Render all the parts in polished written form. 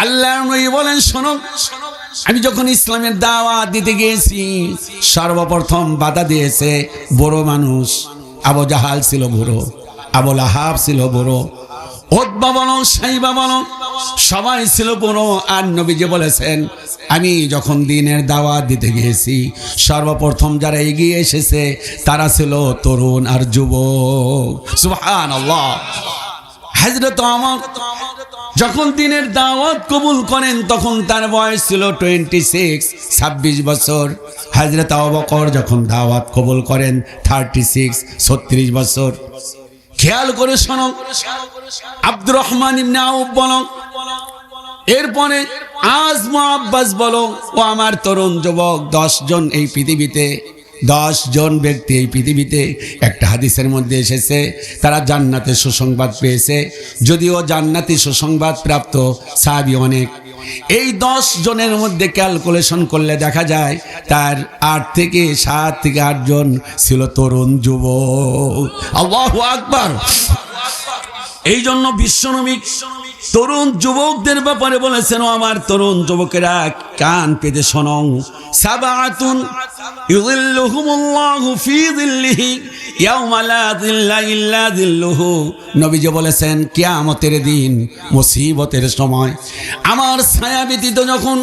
আল্লাহর নবী বলেন, শোনো, আমি যখন ইসলামের দাওয়াত দিতে গিয়েছি সর্বপ্রথম বাধা দিয়েছে বড় মানুষ। আবু জাহাল ছিল বড়, আবু লাহাব ছিল বড়, উতবা বলো, সাইবা বলো, সবাই ছিল বড়। আর নবীজি বলেছেন, আমি যখন দ্বীনের দাওয়াত দিতে গিয়েছি সর্বপ্রথম যারা এগিয়ে এসেছে তারা ছিল তরুণ আর যুবক। সুবহানাল্লাহ। হযরত ওমর যখন দ্বীনের দাওয়াত কবুল করেন তখন তার বয়স ছিল 26 বছর। হযরত আবু বকর যখন দাওয়াত কবুল করেন 36 বছর। খেয়াল করে শোনো, আব্দুর রহমান ইবনে আউফ বলো, এরপরে আজম আব্বাস বলো, ও আমার তরুণ যুবক, 10 জন এই পৃথিবীতে, 10 জন ব্যক্তি এই পৃথিবীতে একটা হাদিসের মধ্যে এসেছে তারা জান্নাতের সুসংবাদ পেয়েছে। যদিও জান্নাতি সুসংবাদ প্রাপ্ত সাহাবী অনেক, এই 10 জনের মধ্যে ক্যালকুলেশন করলে দেখা যায় তার 7 থেকে 8 জন ছিল তরুণ যুবক। আল্লাহু আকবার। এই জন্য বিশ্বনবী তরুণ যুবকদের ব্যাপারে বলেছেন, ও আমার তরুণ যুবকেরা কান পেতে শোনো, সাবাতুন ইযিল্লুহুমুল্লাহু ফি যিল্লিহি ইয়াওমা লা যিল্লা ইল্লা যিল্লুহু। নবীজি বলেছেন, কিয়ামতের দিন, মুসিবতের সময় আমার ছায়া ব্যতীত যখন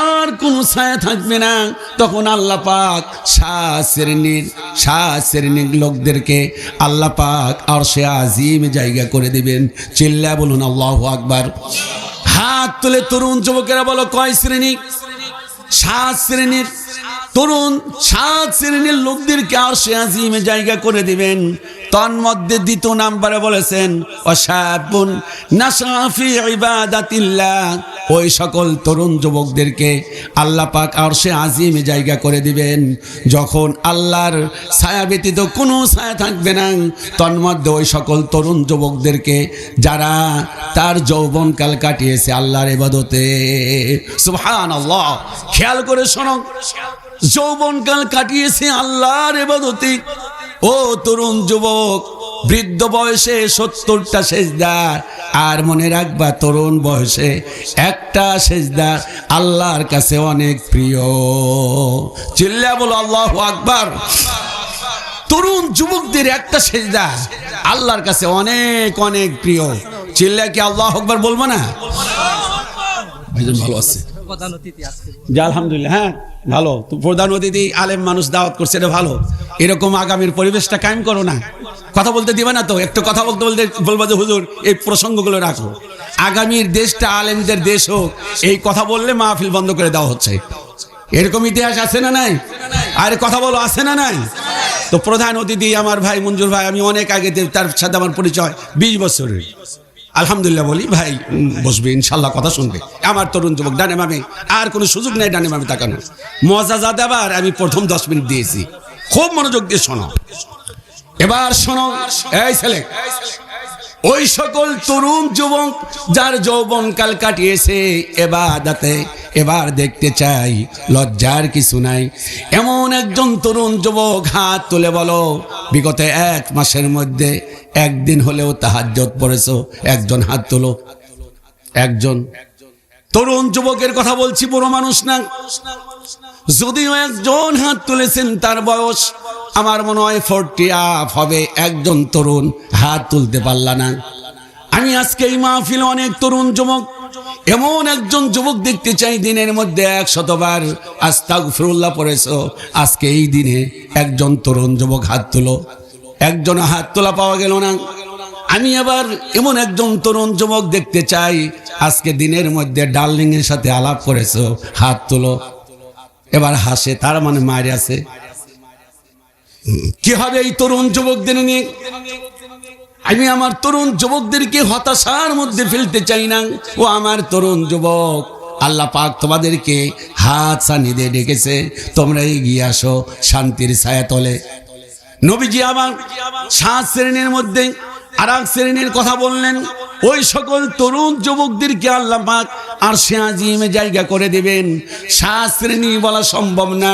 আর কোন ছায়া থাকবে না, তখন আল্লাহ পাক সাত শ্রেণীর লোকদেরকে আল্লাহ পাক আরশে আজিম জায়গা করে দিবেন। চিল্লা বলুন আল্লাহু আকবার। হাত তুলে তরুণ যুবকেরা বলো, কয় শ্রেণী? 7 শ্রেণীর তরুণ, 7 শ্রেণীর লোকদেরকে আরশে আজিমে জায়গা করে দিবেন। তন্মধ্যে 2 নম্বরে বলেছেন, ওয়াশাবুন নাশা ফি ইবাদাতিল্লাহ। ওই সকল তরুণ যুবকদেরকে আল্লাহ পাক আরশে আজিমে জায়গা করে দিবেন যখন আল্লাহর ছায়া ব্যতীত কোনো ছায়া থাকবে না। তন্মধ্যে ওই সকল তরুণ যুবকদেরকে যারা তার যৌবনকাল কাটিয়েছে আল্লাহর ইবাদতে। সুবহানাল্লাহ। খেয়াল করে শোনো, যৌবনকাল কাটিয়েছে আল্লাহর ইবাদতে। ও তরুণ যুবক, বৃদ্ধ বয়সে 70টা সেজদা, আর মনে রাখবা তরুণ বয়সে একটা সেজদা আল্লাহর কাছে অনেক প্রিয়। চিল্লা বলো আল্লাহু আকবার। তরুণ যুবকদের একটা সেজদা আল্লাহর কাছে অনেক অনেক প্রিয়। চিল্লা কি আল্লাহু আকবার বলবো না? ভাইজান ভালো আছে? আলহামদুলিল্লাহ। হ্যাঁ ভালো। প্রধান অতিথি আলেম মানুষ দাওয়াত করছে, এটা ভালো। এরকম আগামীর পরিবেশটা কায়েম করো না। কথা বলতে দিবা না তো? একটু কথা বলতে বলবা যে হুজুর এই প্রসঙ্গগুলো রাখো। আগামীর দেশটা আলেমদের দেশ হোক, এই কথা বললে মাহফিল বন্ধ করে দেওয়া হচ্ছে। এরকম ইতিহাস আছে না নাই? আর কথা বলো, আছে না নাই? তো প্রধান অতিথি আমার ভাই মঞ্জুর ভাই, আমি অনেক আগে তার সাথে আমার পরিচয় 20 বছরের। আলহামদুলিল্লাহ বলি, ভাই বসবে, ইনশাল্লাহ কথা শুনবে। আমার তরুণ যুবক ডানে বামে আর কোনো সুযোগ নেই ডানে বামে তাকানো। মজা দেবার আমি প্রথম 10 মিনিট দিয়েছি, খুব মনোযোগ দিয়ে শোনো। এবার শোনো, এই ছেলে, ওই সকল তরুণ যুবক যার যৌবনকাল কাটিয়েছে ইবাদতে, এবার দেখতে চাই লজ্জার কিছু নাই এমন একজন তরুণ যুবক হাত তুলে বলো, বিগত 1 মাসের মধ্যে একদিন হলেও তাহাজ্জুদ পড়েছো? একজন হাত তোলো। একজন তরুণ যুবকের কথা বলছি, বড় মানুষ না। যদিও একজন হাত তুলেছেন, তার বয়স আমার মনে হয় 40 আপ হবে। একজন তরুণ হাত তুলতে পারলা না। আমি আজকে এই মাহফিলে অনেক তরুণ যুবক, এমন একজন যুবক দেখতে চাই দিনের মধ্যে 100 বার আস্তাগফিরুল্লাহ পড়েছো। আজকে এই দিনে একজন তরুণ যুবক হাত তুলো। একজন হাত তোলা পাওয়া গেল না। আমি আবার এমন একজন তরুণ যুবক দেখতে চাই আজকে দিনের মধ্যে ডার্লিং এর সাথে আলাপ করেছো, হাত তুলো। এবার হাসে, তার মানে মায়ের আছে। কি হবে এই তরুণ যুবকদের নিয়ে? আমি আমার তরুণ যুবকদেরকে হতাশার মধ্যে ফেলতে চাই না। ও আমার তরুণ যুবক, আল্লাহ পাক তোমাদেরকে হাত ছানি দিয়ে ডেকেছে, তোমরা এগিয়ে আসো শান্তির ছায়া তলে। নবীজি আবার 7 শ্রেণীর মধ্যে আর এক শ্রেণীর কথা বললেন। ওই সকল তরুণ যুবকদেরকে আল্লাহ পাক আরশে আজিমে জায়গা করে দিবেন। 7 শ্রেণী বলা সম্ভব না।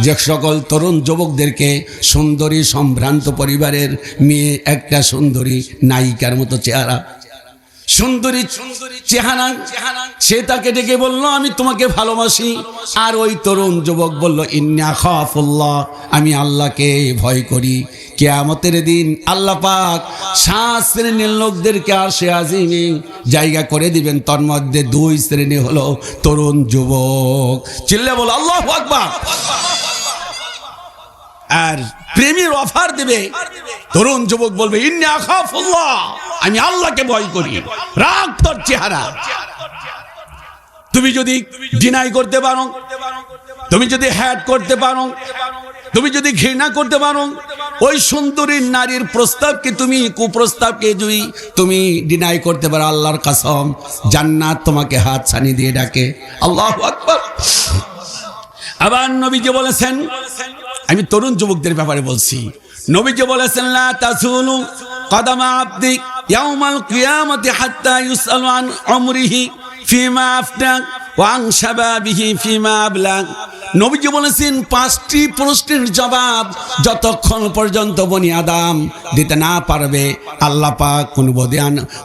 যে সকল তরুণ যুবকদেরকে সুন্দরী সম্ভ্রান্ত পরিবারের মেয়ে, একটা সুন্দরী নায়িকার মতো চেহারা, সুন্দরী চেহারা, সে তাকে ডেকে বলল আমি তোমাকে ভালোবাসি। আর ওই তরুণ যুবক বলল ইন্নী আখাফুল্লাহ, আমি আল্লাহকে ভয় করি। কিয়ামতের দিন আল্লাহ পাক 7 শ্রেণীর লোকদেরকে আরশে আজিমে জায়গা করে দিবেন। তার মধ্যে 2 শ্রেণী হলো তরুণ যুবক। চিল্লে বলো আল্লাহু আকবার। আর প্রেমের অফার দিবে, তরুণ যুবক বলবে ইন্নী আখাফুল্লাহ, আমি আল্লাহকে ভয় করি। রাগ তোর চেহারা। তুমি যদি ডিনাই করতে পারো, তুমি যদি হ্যাট করতে পারো, তুমি যদি ঘৃণা করতে পারো, ওই সুন্দরী নারীর প্রস্তাবকে তুমি, কুপ্রস্তাবকে যদি তুমি ডিনাই করতে পারো, আল্লাহর কসম জান্নাত তোমাকে হাত ছানি দিয়ে ডাকে। আল্লাহু আকবার। আবার নবীজি বলেছেন, আমি তরুণ যুবকদের ব্যাপারে বলছি, নবীজি বলেছেন লা তাসুলু কদামা আবদি ইয়াউমাল কিয়ামতি হাত্তা ইউসালু আন উমরিহি ফিমা আফনা ওয়া আন শাবাবিহি ফিমা আবলা। নবীজি বলেছেন 5টি প্রশ্নের জবাব যতক্ষণ পর্যন্ত বনি আদম দিতে না পারবে, আল্লাহ পাক কোন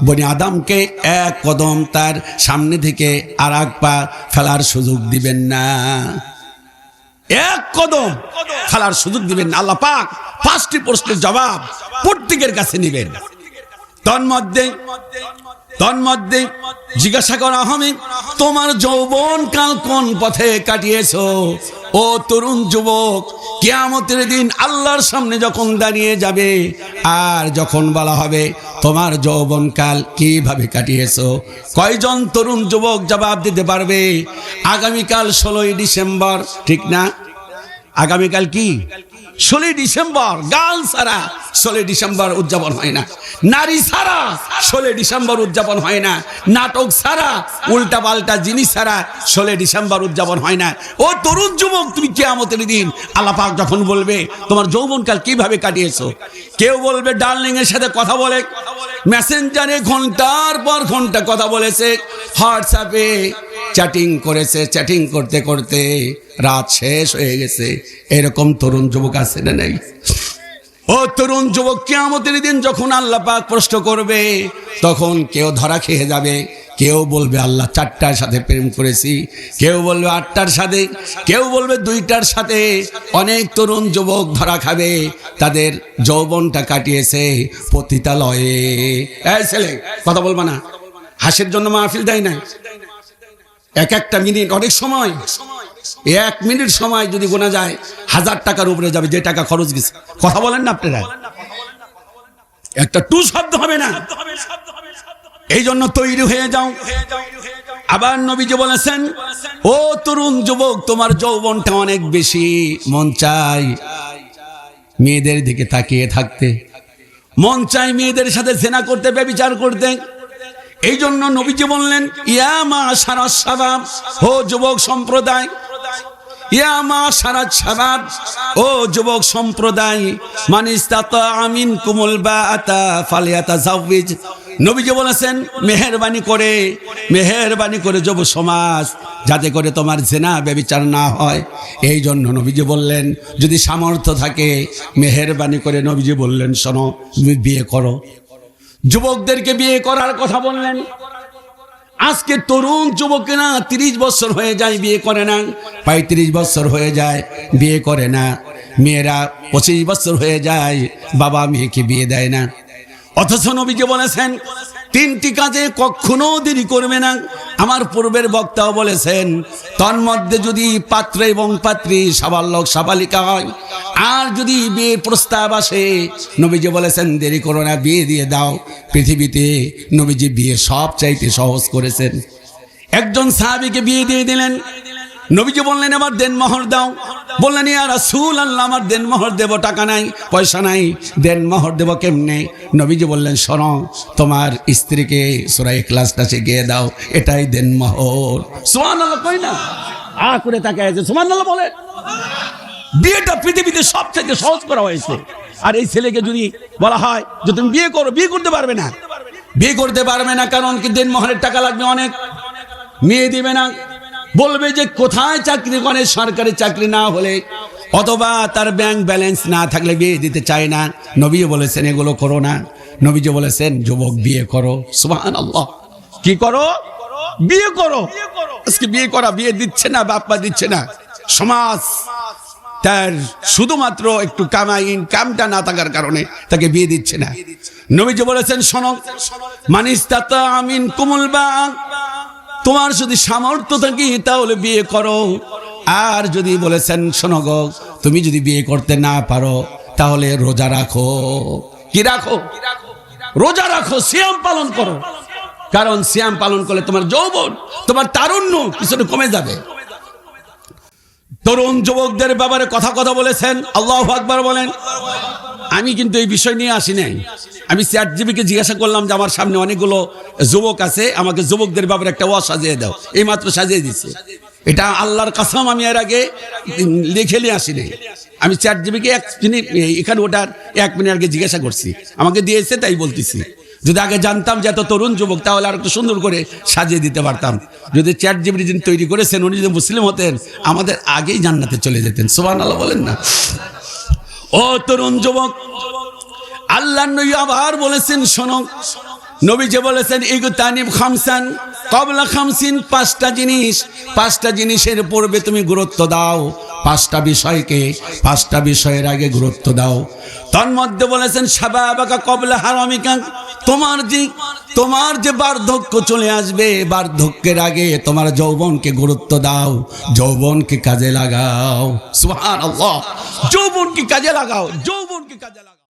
বনি আদমকে এক কদম তার সামনে থেকে আর এক পা ফেলার সুযোগ দিবেন না। এক কদম ফেলার সুযোগ দিবেন না আল্লাহ পাক। 5টি প্রশ্নের জবাব প্রত্যেকের কাছে নেবেন। তন্মধ্যে জিজ্ঞাসা করা হবে তোমার যৌবন কাল কোন পথে কাটিয়েছো। ও তরুণ যুবক, কিয়ামতের দিন আল্লাহর সামনে যখন দাঁড়িয়ে যাবে, আর যখন বলা হবে তোমার যৌবন কাল কিভাবে কাটিয়েছো, কয়জন তরুণ যুবক জবাব দিতে পারবে? আগামীকাল 16ই ডিসেম্বর, ঠিক না? আগামীকাল কি 16ই ডিসেম্বর। গান ছাড়া 16ই ডিসেম্বর উদযাপন হয় না, নারী ছাড়া 16ই ডিসেম্বর উদযাপন হয় না, নাটক ছাড়া, উল্টা পাল্টা জিনিস ছাড়া 16ই ডিসেম্বর উদযাপন হয় না। ও তরুণ যুবক, তুমি কিয়ামতের দিন আল্লাহ পাক যখন বলবে তোমার যৌবনকাল কিভাবে কাটিয়েছো, কেউ বলবে ডার্লিং এর সাথে কথা বলে মেসেঞ্জারে ঘন্টার পর ঘন্টা কথা বলেছে, হোয়াটসঅ্যাপে চ্যাটিং করেছে, চ্যাটিং করতে করতে রাত শেষ হয়ে গেছে। এরকম তরুণ যুবক আছে না নাই? ও তরুণ যুবক, কিয়ামতের দিন যখন আল্লাহ পাক প্রশ্ন করবে, তখন কেউ ধরা খেয়ে যাবে। কেউ বলবে আল্লাহ 4টার সাথে প্রেম করেছি, কেউ বলবে 8টার সাথে, কেউ বলবে 2টার সাথে। অনেক তরুণ যুবক ধরা খাবে, তাদের যৌবনটা কাটিয়েছে পতিতালয়ে। এই ছেলে কথা বলবা না, হাসির জন্য মাহফিল দেয় না। একটা মিনিট, অনেক সময় 1 মিনিট সময় যদি গোনা যায় 1000 টাকার উপরে যাবে, যে টাকা খরচ গেছে। কথা বলেন না আপনারা? একটা টু শব্দ হবে না। এই জন্য তৈরি হয়ে যাও। আবার নবীজি বলেছেন ও তরুণ যুবক, তোমার যৌবনটা অনেক বেশি, মন চাই মেয়েদের দিকে তাকিয়ে থাকতে, মন চাই মেয়েদের সাথে জেনা করতে, ব্যভিচার করতে। এই জন্য নবীজি বললেন ইয়া মাশারাস শাবাব, ও যুবক সম্প্রদায়, ইয়া মাশারাস শাবাব, ও যুবক সম্প্রদায়, মান ইসতাতা মিনকুমুল বাআতা ফালিয়াতাজাওয়াজ। নবীজি বলেছেন মেহেরবানি করে যুব সমাজ, যাতে করে তোমার জেনা ব্যভিচার না হয়। এই জন্য নবীজি বললেন যদি সামর্থ্য থাকে মেহেরবানি করে, নবীজি বললেন শোনো তুমি বিয়ে করো। যুবকদেরকে বিয়ে করার কথা বললেন। আজকে তরুণ যুবকেরা 30 বছর হয়ে যায় বিয়ে করে না, 35 বছর হয়ে যায় বিয়ে করে না, মেয়েরা 25 বছর হয়ে যায় বাবা মেয়েকে বিয়ে দেয় না। অথচ নবীজি বলেছেন 3টি কাজে কখনো দেরি করবে না। আমার পূর্বের বক্তাও বলেছেন তন্মধ্যে যদি পাত্র এবং পাত্রী সাবালক সাবালিকা হয়, আর যদি বিয়ের প্রস্তাব আসে, নবীজি বলেছেন দেরি করো না, বিয়ে দিয়ে দাও। পৃথিবীতে নবীজি বিয়ে সব চাইতে সহজ করেছেন। একজন সাহাবীকে বিয়ে দিয়ে দিলেন। নবীজি বললেন এবার দেন মোহর দাও। বললেন ইয়া রাসূলুল্লাহ, আমার দেন মোহর দেব, টাকা নাই, পয়সা নাই, দেন মোহর দেব কেমনে? নবীজি বললেন শোনো, তোমার স্ত্রীকে সূরা ইখলাসটা শিখিয়ে দাও, এটাই দেন মোহর। সুবহানাল্লাহ কই না? করে তাকায় আছে সুবহানাল্লাহ বলে। বিয়েটা পৃথিবীতে সবচেয়ে সহজ করা হয়েছে। আর এই ছেলেকে যদি বলা হয় যে তুমি বিয়ে করো, বিয়ে করতে পারবে না। বিয়ে করতে পারবে না কারণ কি দেন মোহরের টাকা লাগবে অনেক, মেয়ে দিবে না। বলবে যে কোথায় চাকরি করে, সরকারি চাকরি না হলে অথবা তার ব্যাংক ব্যালেন্স না থাকলে বিয়ে দিতে চায় না। নবী বলেছেন এগুলো করো না। নবীজি বলেছেন যুবক বিয়ে করো। সুবহানাল্লাহ। কি করো? বিয়ে করো। আজকে বিয়ে করা, বিয়ে দিচ্ছে না, বাপ মা দিচ্ছে না, সমাজ তার শুধুমাত্র একটু ইনকামটা না থাকার কারণে তাকে বিয়ে দিচ্ছে না। নবীজি বলেছেন, শোনো, মানিস্তাতা আমিন কুমুল বা, তোমার যদি সামর্থ্য থাকে তাহলে বিয়ে করো। আর যদি বলেছেন, শোনো গো, তুমি যদি বিয়ে করতে না পারো তাহলে রোজা রাখো। কি রাখো? রোজা রাখো, সিয়াম পালন করো। কারণ সিয়াম পালন করলে তোমার যৌবন, তোমার তারুণ্য কিছুটা কমে যাবে। তরুণ যুবকদের ব্যাপারে কথা বলেছেন। আল্লাহু আকবার বলেন। আমি কিন্তু এই বিষয় নিয়ে আসি নাই। আমি চ্যাটজিপিটিকে জিজ্ঞাসা করলাম যে আমার সামনে অনেকগুলো যুবক আছে, আমাকে যুবকদের ব্যাপারে একটা ওয়াজ সাজিয়ে দাও। এই মাত্র সাজিয়ে দিচ্ছে। এটা আল্লাহর কসম, আমি এর আগে লিখে নিয়ে আসি নাই। আমি চ্যাটজিপিটিকে এখানে ওটার 1 মিনিট আগে জিজ্ঞাসা করছি, আমাকে দিয়েছে, তাই বলতেছি। যদি আগে জানতাম যে এত তরুণ যুবক, তাহলে আর একটু সুন্দর করে সাজিয়ে দিতে পারতাম। যদি চ্যাটজিপিটি যিনি তৈরি করেছেন উনি যদি মুসলিম হতেন, আমাদের আগেই জান্নাতে চলে যেতেন। সুবহানাল্লাহ বলেন না? ও তরুণ যুবক, আল্লাহর নবী আবার বলেছেন, শোনো, নবীজি বলেছেন, ইগতানিব খামসান ক্বাবলা খামসিন, 5টা জিনিস, 5টা জিনিসের পূর্বে তুমি গুরুত্ব দাও। 5টা বিষয়কে 5টা বিষয়ের আগে গুরুত্ব দাও। তন্মধ্যে বলেছেন, শাবাবাকা ক্বাবলা হারামিকা, তোমার যে বার্ধক্য চলে আসবে, বার্ধক্যের আগে তোমার যৌবনকে গুরুত্ব দাও, যৌবনকে কাজে লাগাও। সুবহানাল্লাহ, যৌবনকে কাজে লাগাও, যৌবনকে কাজে লাগাও।